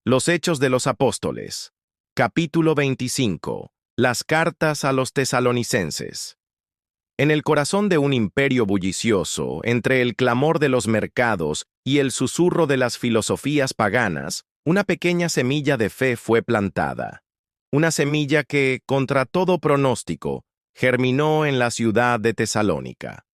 Los Hechos de los Apóstoles. Capítulo 25. Las cartas a los tesalonicenses. En el corazón de un imperio bullicioso, entre el clamor de los mercados y el susurro de las filosofías paganas, una pequeña semilla de fe fue plantada. Una semilla que, contra todo pronóstico, germinó en la ciudad de Tesalónica.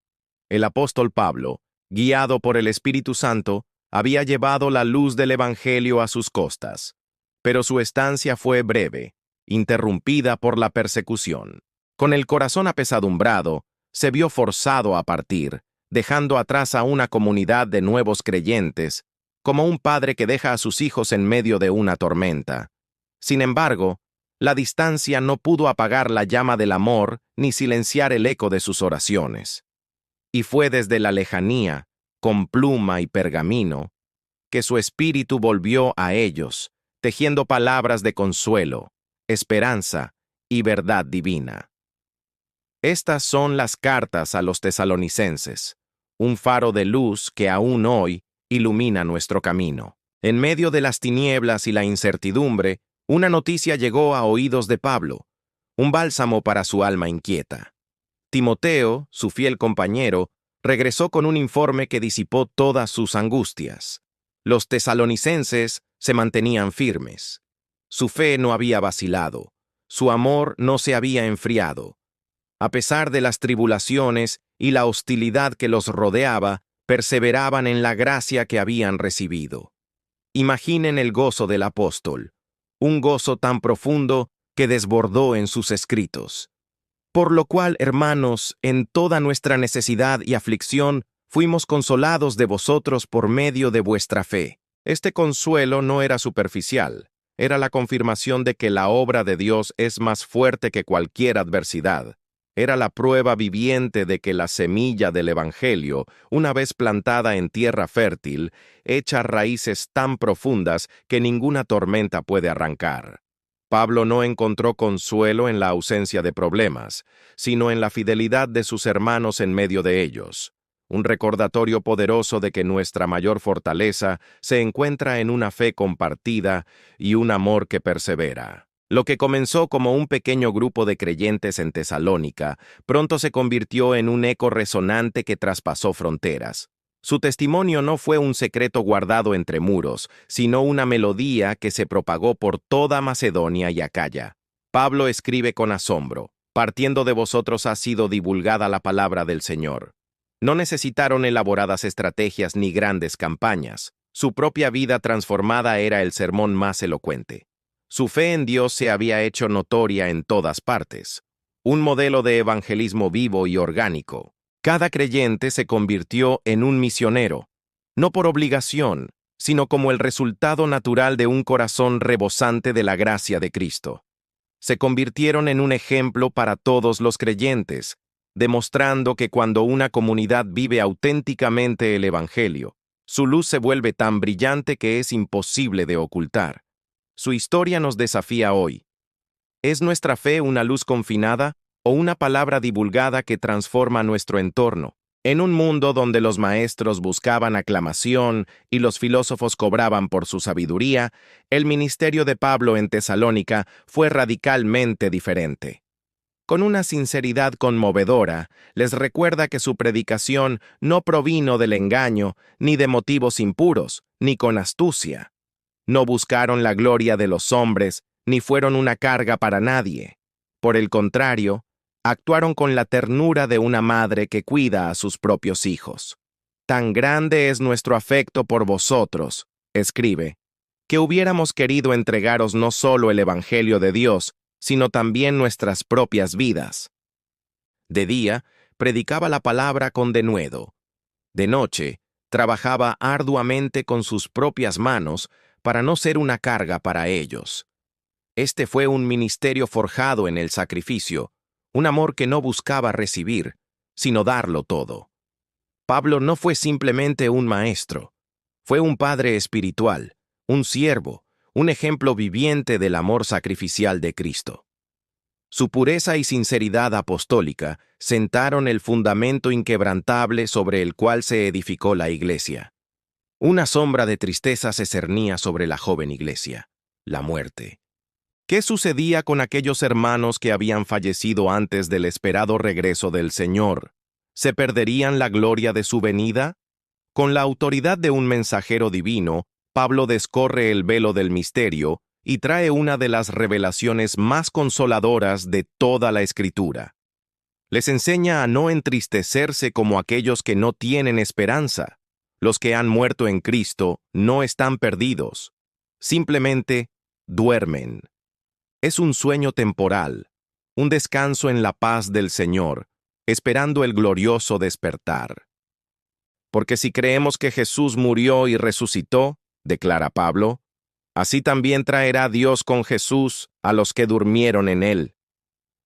El apóstol Pablo, guiado por el Espíritu Santo, había llevado la luz del Evangelio a sus costas, pero su estancia fue breve, interrumpida por la persecución. Con el corazón apesadumbrado, se vio forzado a partir, dejando atrás a una comunidad de nuevos creyentes, como un padre que deja a sus hijos en medio de una tormenta. Sin embargo, la distancia no pudo apagar la llama del amor ni silenciar el eco de sus oraciones. Y fue desde la lejanía, con pluma y pergamino, que su espíritu volvió a ellos, tejiendo palabras de consuelo, esperanza y verdad divina. Estas son las cartas a los tesalonicenses, un faro de luz que aún hoy ilumina nuestro camino. En medio de las tinieblas y la incertidumbre, una noticia llegó a oídos de Pablo, un bálsamo para su alma inquieta. Timoteo, su fiel compañero, regresó con un informe que disipó todas sus angustias. Los tesalonicenses se mantenían firmes. Su fe no había vacilado, su amor no se había enfriado. A pesar de las tribulaciones y la hostilidad que los rodeaba, perseveraban en la gracia que habían recibido. Imaginen el gozo del apóstol, un gozo tan profundo que desbordó en sus escritos. Por lo cual, hermanos, en toda nuestra necesidad y aflicción, fuimos consolados de vosotros por medio de vuestra fe. Este consuelo no era superficial, era la confirmación de que la obra de Dios es más fuerte que cualquier adversidad. Era la prueba viviente de que la semilla del Evangelio, una vez plantada en tierra fértil, echa raíces tan profundas que ninguna tormenta puede arrancar. Pablo no encontró consuelo en la ausencia de problemas, sino en la fidelidad de sus hermanos en medio de ellos. Un recordatorio poderoso de que nuestra mayor fortaleza se encuentra en una fe compartida y un amor que persevera. Lo que comenzó como un pequeño grupo de creyentes en Tesalónica, pronto se convirtió en un eco resonante que traspasó fronteras. Su testimonio no fue un secreto guardado entre muros, sino una melodía que se propagó por toda Macedonia y Acaya. Pablo escribe con asombro: partiendo de vosotros ha sido divulgada la palabra del Señor. No necesitaron elaboradas estrategias ni grandes campañas. Su propia vida transformada era el sermón más elocuente. Su fe en Dios se había hecho notoria en todas partes. Un modelo de evangelismo vivo y orgánico. Cada creyente se convirtió en un misionero, no por obligación, sino como el resultado natural de un corazón rebosante de la gracia de Cristo. Se convirtieron en un ejemplo para todos los creyentes, demostrando que cuando una comunidad vive auténticamente el Evangelio, su luz se vuelve tan brillante que es imposible de ocultar. Su historia nos desafía hoy. ¿Es nuestra fe una luz confinada o una palabra divulgada que transforma nuestro entorno? En un mundo donde los maestros buscaban aclamación y los filósofos cobraban por su sabiduría, el ministerio de Pablo en Tesalónica fue radicalmente diferente. Con una sinceridad conmovedora, les recuerda que su predicación no provino del engaño, ni de motivos impuros, ni con astucia. No buscaron la gloria de los hombres, ni fueron una carga para nadie. Por el contrario, actuaron con la ternura de una madre que cuida a sus propios hijos. Tan grande es nuestro afecto por vosotros, escribe, que hubiéramos querido entregaros no solo el Evangelio de Dios, sino también nuestras propias vidas. De día, predicaba la palabra con denuedo. De noche, trabajaba arduamente con sus propias manos para no ser una carga para ellos. Este fue un ministerio forjado en el sacrificio, un amor que no buscaba recibir, sino darlo todo. Pablo no fue simplemente un maestro, fue un padre espiritual, un siervo, un ejemplo viviente del amor sacrificial de Cristo. Su pureza y sinceridad apostólica sentaron el fundamento inquebrantable sobre el cual se edificó la Iglesia. Una sombra de tristeza se cernía sobre la joven iglesia: la muerte. ¿Qué sucedía con aquellos hermanos que habían fallecido antes del esperado regreso del Señor? ¿Se perderían la gloria de su venida? Con la autoridad de un mensajero divino, Pablo descorre el velo del misterio y trae una de las revelaciones más consoladoras de toda la Escritura. Les enseña a no entristecerse como aquellos que no tienen esperanza. Los que han muerto en Cristo no están perdidos, simplemente duermen. Es un sueño temporal, un descanso en la paz del Señor, esperando el glorioso despertar. Porque si creemos que Jesús murió y resucitó, declara Pablo, así también traerá Dios con Jesús a los que durmieron en él.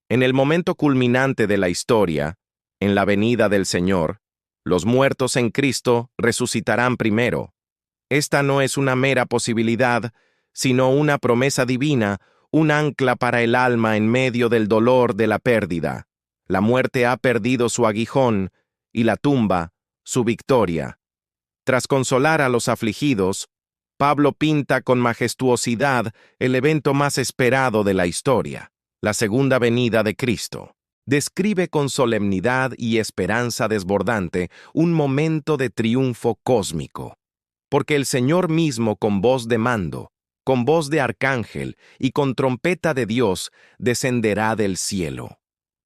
En el momento culminante de la historia, en la venida del Señor, los muertos en Cristo resucitarán primero. Esta no es una mera posibilidad, sino una promesa divina, un ancla para el alma en medio del dolor de la pérdida. La muerte ha perdido su aguijón y la tumba su victoria. Tras consolar a los afligidos, Pablo pinta con majestuosidad el evento más esperado de la historia, la segunda venida de Cristo. Describe con solemnidad y esperanza desbordante un momento de triunfo cósmico. Porque el Señor mismo, con voz de mando, con voz de arcángel y con trompeta de Dios, descenderá del cielo.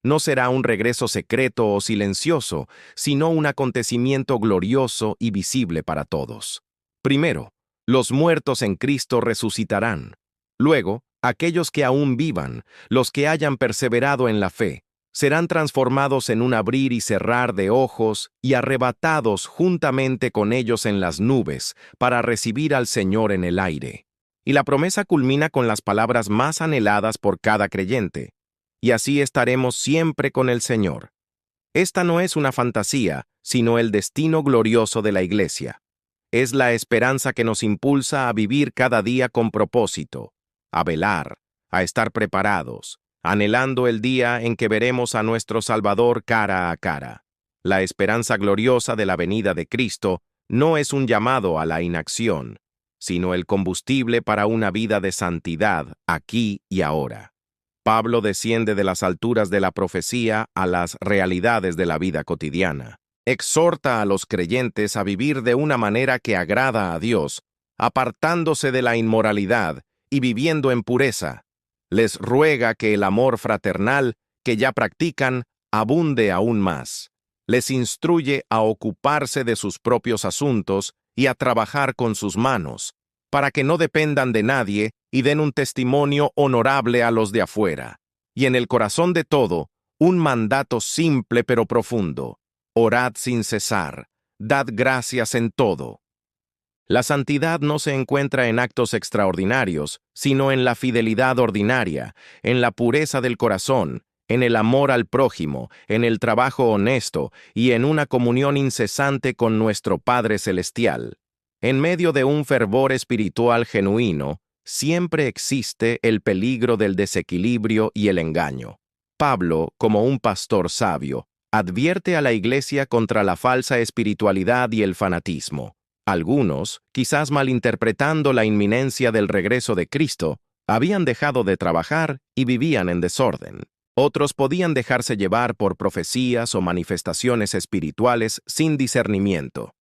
No será un regreso secreto o silencioso, sino un acontecimiento glorioso y visible para todos. Primero, los muertos en Cristo resucitarán. Luego, aquellos que aún vivan, los que hayan perseverado en la fe, serán transformados en un abrir y cerrar de ojos y arrebatados juntamente con ellos en las nubes para recibir al Señor en el aire. Y la promesa culmina con las palabras más anheladas por cada creyente: y así estaremos siempre con el Señor. Esta no es una fantasía, sino el destino glorioso de la Iglesia. Es la esperanza que nos impulsa a vivir cada día con propósito, a velar, a estar preparados, anhelando el día en que veremos a nuestro Salvador cara a cara. La esperanza gloriosa de la venida de Cristo no es un llamado a la inacción, sino el combustible para una vida de santidad aquí y ahora. Pablo desciende de las alturas de la profecía a las realidades de la vida cotidiana. Exhorta a los creyentes a vivir de una manera que agrada a Dios, apartándose de la inmoralidad y viviendo en pureza. Les ruega que el amor fraternal que ya practican abunde aún más. Les instruye a ocuparse de sus propios asuntos y a trabajar con sus manos, para que no dependan de nadie y den un testimonio honorable a los de afuera. Y en el corazón de todo, un mandato simple pero profundo: orad sin cesar, dad gracias en todo. La santidad no se encuentra en actos extraordinarios, sino en la fidelidad ordinaria, en la pureza del corazón, en el amor al prójimo, en el trabajo honesto y en una comunión incesante con nuestro Padre Celestial. En medio de un fervor espiritual genuino, siempre existe el peligro del desequilibrio y el engaño. Pablo, como un pastor sabio, advierte a la Iglesia contra la falsa espiritualidad y el fanatismo. Algunos, quizás malinterpretando la inminencia del regreso de Cristo, habían dejado de trabajar y vivían en desorden. Otros podían dejarse llevar por profecías o manifestaciones espirituales sin discernimiento.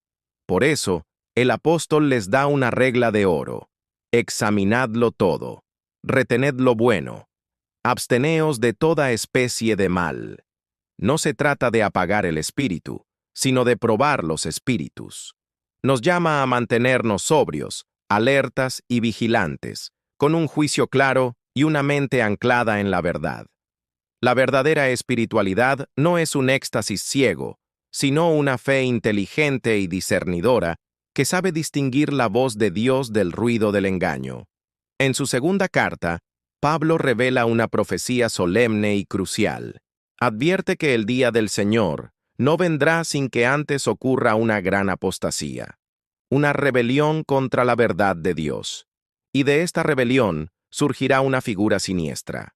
Por eso, el apóstol les da una regla de oro: examinadlo todo, retened lo bueno, absteneos de toda especie de mal. No se trata de apagar el espíritu, sino de probar los espíritus. Nos llama a mantenernos sobrios, alertas y vigilantes, con un juicio claro y una mente anclada en la verdad. La verdadera espiritualidad no es un éxtasis ciego, sino una fe inteligente y discernidora que sabe distinguir la voz de Dios del ruido del engaño. En su segunda carta, Pablo revela una profecía solemne y crucial. Advierte que el día del Señor no vendrá sin que antes ocurra una gran apostasía, una rebelión contra la verdad de Dios. Y de esta rebelión surgirá una figura siniestra: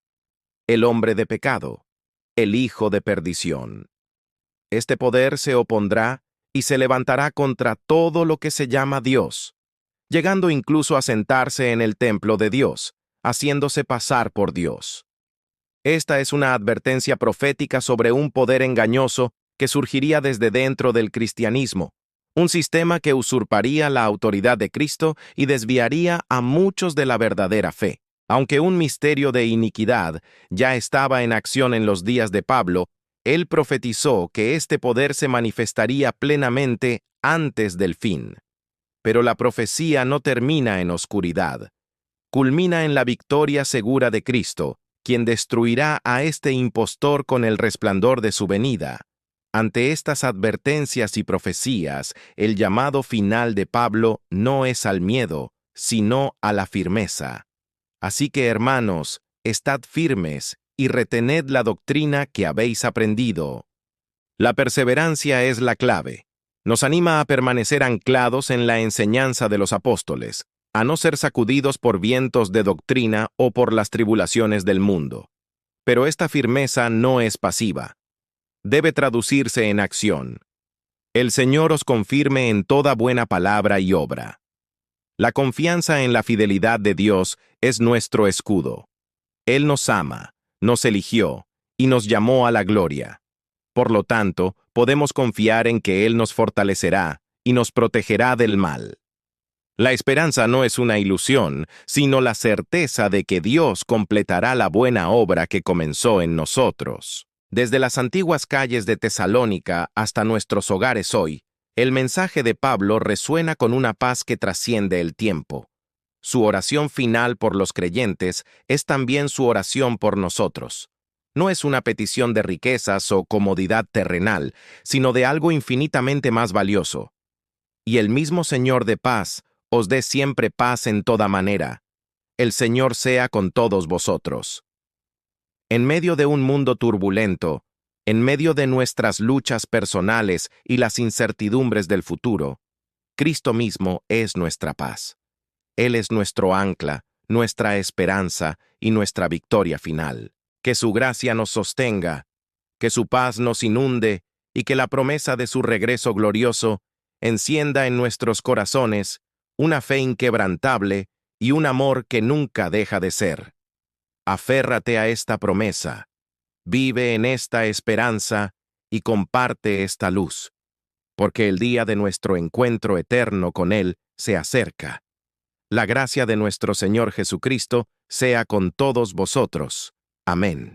el hombre de pecado, el hijo de perdición. Este poder se opondrá y se levantará contra todo lo que se llama Dios, llegando incluso a sentarse en el templo de Dios, haciéndose pasar por Dios. Esta es una advertencia profética sobre un poder engañoso que surgiría desde dentro del cristianismo, un sistema que usurparía la autoridad de Cristo y desviaría a muchos de la verdadera fe. Aunque un misterio de iniquidad ya estaba en acción en los días de Pablo, él profetizó que este poder se manifestaría plenamente antes del fin. Pero la profecía no termina en oscuridad. Culmina en la victoria segura de Cristo, quien destruirá a este impostor con el resplandor de su venida. Ante estas advertencias y profecías, el llamado final de Pablo no es al miedo, sino a la firmeza. Así que, hermanos, estad firmes y retened la doctrina que habéis aprendido. La perseverancia es la clave. Nos anima a permanecer anclados en la enseñanza de los apóstoles, a no ser sacudidos por vientos de doctrina o por las tribulaciones del mundo. Pero esta firmeza no es pasiva. Debe traducirse en acción. El Señor os confirme en toda buena palabra y obra. La confianza en la fidelidad de Dios es nuestro escudo. Él nos ama, nos eligió y nos llamó a la gloria. Por lo tanto, podemos confiar en que Él nos fortalecerá y nos protegerá del mal. La esperanza no es una ilusión, sino la certeza de que Dios completará la buena obra que comenzó en nosotros. Desde las antiguas calles de Tesalónica hasta nuestros hogares hoy, el mensaje de Pablo resuena con una paz que trasciende el tiempo. Su oración final por los creyentes es también su oración por nosotros. No es una petición de riquezas o comodidad terrenal, sino de algo infinitamente más valioso. Y el mismo Señor de paz os dé siempre paz en toda manera. El Señor sea con todos vosotros. En medio de un mundo turbulento, en medio de nuestras luchas personales y las incertidumbres del futuro, Cristo mismo es nuestra paz. Él es nuestro ancla, nuestra esperanza y nuestra victoria final. Que su gracia nos sostenga, que su paz nos inunde y que la promesa de su regreso glorioso encienda en nuestros corazones una fe inquebrantable y un amor que nunca deja de ser. Aférrate a esta promesa, vive en esta esperanza y comparte esta luz, porque el día de nuestro encuentro eterno con Él se acerca. La gracia de nuestro Señor Jesucristo sea con todos vosotros. Amén.